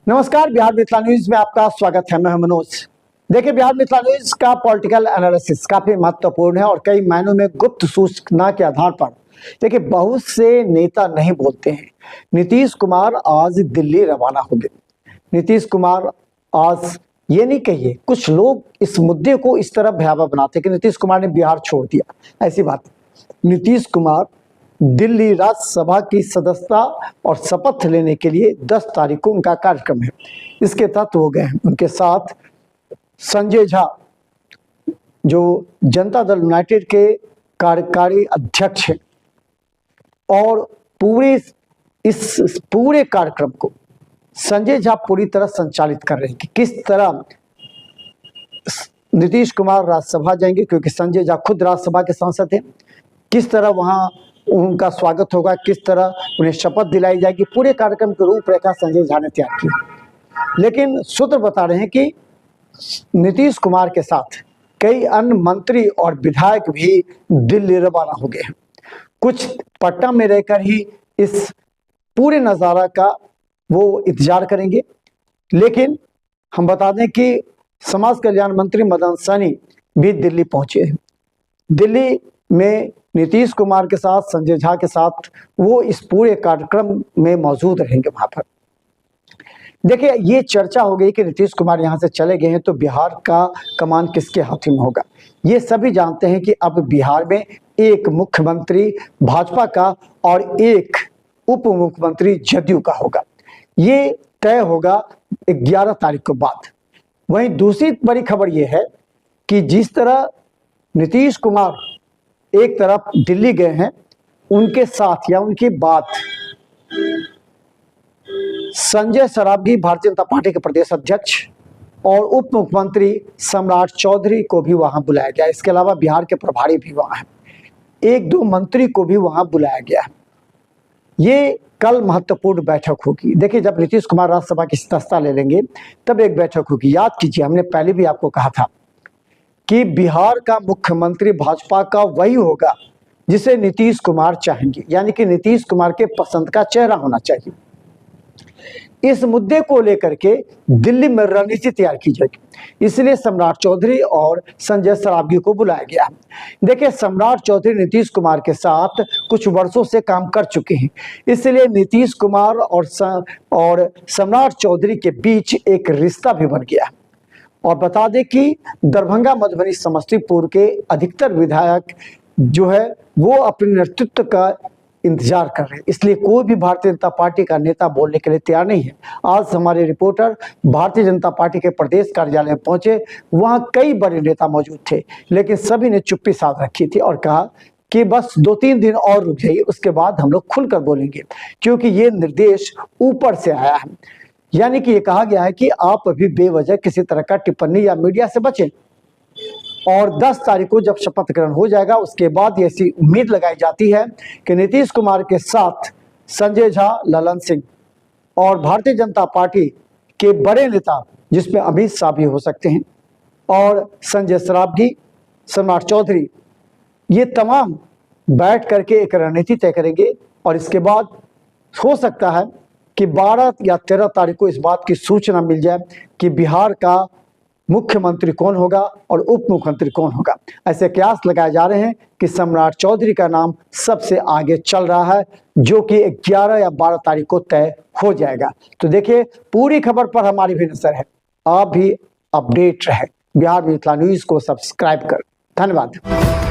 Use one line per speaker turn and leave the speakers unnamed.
नमस्कार, बिहार मिथिला न्यूज में आपका स्वागत है। मैं मनोज। देखिए, बिहार मिथिला न्यूज का पॉलिटिकल एनालिसिस काफी महत्वपूर्ण है और कई मायनों में गुप्त सूचना के आधार पर देखिए बहुत से नेता नहीं बोलते हैं। नीतीश कुमार आज दिल्ली रवाना हो गए। नीतीश कुमार आज ये नहीं कहिए, कुछ लोग इस मुद्दे को इस तरह भयावह बनाते कि नीतीश कुमार ने बिहार छोड़ दिया। ऐसी बात, नीतीश कुमार दिल्ली राज्यसभा की सदस्यता और शपथ लेने के लिए 10 तारीख को उनका कार्यक्रम है। इसके तहत हो गए हैं उनके साथ संजय झा, जो जनता दल यूनाइटेड के कार्यकारी अध्यक्ष हैं, और इस पूरे कार्यक्रम को संजय झा पूरी तरह संचालित कर रहे हैं कि किस तरह नीतीश कुमार राज्यसभा जाएंगे, क्योंकि संजय झा खुद राज्यसभा के सांसद हैं। किस तरह वहां उनका स्वागत होगा, किस तरह उन्हें शपथ दिलाई जाएगी, पूरे कार्यक्रम की रूपरेखा संजय झा ने तैयार की। लेकिन सूत्र बता रहे हैं कि नीतीश कुमार के साथ कई अन्य मंत्री और विधायक भी दिल्ली रवाना हो गए हैं। कुछ पटना में रहकर ही इस पूरे नज़ारा का वो इंतजार करेंगे। लेकिन हम बता दें कि समाज कल्याण मंत्री मदन सहनी भी दिल्ली पहुंचे हैं। दिल्ली में नीतीश कुमार के साथ, संजय झा के साथ वो इस पूरे कार्यक्रम में मौजूद रहेंगे वहां पर। देखिए, ये चर्चा हो गई कि नीतीश कुमार यहां से चले गए हैं तो बिहार का कमान किसके हाथों में होगा। ये सभी जानते हैं कि अब बिहार में एक मुख्यमंत्री भाजपा का और एक उप मुख्यमंत्री जदयू का होगा। ये तय होगा 11 तारीख के बाद। वहीं दूसरी बड़ी खबर यह है कि जिस तरह नीतीश कुमार एक तरफ दिल्ली गए हैं, उनके साथ या उनकी बात संजय सरावगी, भारतीय जनता पार्टी के प्रदेश अध्यक्ष, और उप मुख्यमंत्री सम्राट चौधरी को भी वहां बुलाया गया। इसके अलावा बिहार के प्रभारी भी वहां हैं, 1-2 मंत्री को भी वहां बुलाया गया है। ये कल महत्वपूर्ण बैठक होगी। देखिए, जब नीतीश कुमार राज्यसभा की सदस्यता ले लेंगे तब एक बैठक होगी। याद कीजिए, हमने पहले भी आपको कहा था कि बिहार का मुख्यमंत्री भाजपा का वही होगा जिसे नीतीश कुमार चाहेंगे, यानी कि नीतीश कुमार के पसंद का चेहरा होना चाहिए। इस मुद्दे को लेकर के दिल्ली में रणनीति तैयार की जाएगी, इसलिए सम्राट चौधरी और संजय सरावगी को बुलाया गया। देखिए, सम्राट चौधरी नीतीश कुमार के साथ कुछ वर्षों से काम कर चुके हैं, इसलिए नीतीश कुमार और सम्राट चौधरी के बीच एक रिश्ता भी बन गया। और बता दें कि दरभंगा, मधुबनी, समस्तीपुर के अधिकतर विधायक जो है वो अपने नेतृत्व का इंतजार कर रहे हैं, इसलिए कोई भी भारतीय जनता पार्टी का नेता बोलने के लिए तैयार नहीं है। आज हमारे रिपोर्टर भारतीय जनता पार्टी के प्रदेश कार्यालय में पहुंचे, वहां कई बड़े नेता मौजूद थे, लेकिन सभी ने चुप्पी साध रखी थी और कहा कि बस 2-3 दिन और रुक जाइए, उसके बाद हम लोग खुलकर बोलेंगे, क्योंकि ये निर्देश ऊपर से आया है। यानी कि ये कहा गया है कि आप अभी बेवजह किसी तरह का टिप्पणी या मीडिया से बचें, और 10 तारीख को जब शपथ ग्रहण हो जाएगा उसके बाद ऐसी उम्मीद लगाई जाती है कि नीतीश कुमार के साथ संजय झा, ललन सिंह और भारतीय जनता पार्टी के बड़े नेता, जिसमें अमित शाह भी हो सकते हैं, और संजय सरावगी, सम्राट चौधरी, ये तमाम बैठ करके एक रणनीति तय करेंगे। और इसके बाद हो सकता है कि 12 या 13 तारीख को इस बात की सूचना मिल जाए कि बिहार का मुख्यमंत्री कौन होगा और उप मुख्यमंत्री कौन होगा। ऐसे कयास लगाए जा रहे हैं कि सम्राट चौधरी का नाम सबसे आगे चल रहा है, जो कि 11 या 12 तारीख को तय हो जाएगा। तो देखिए, पूरी खबर पर हमारी भी नजर है। आप भी अपडेट रहे, बिहार मिथिला न्यूज को सब्सक्राइब कर। धन्यवाद।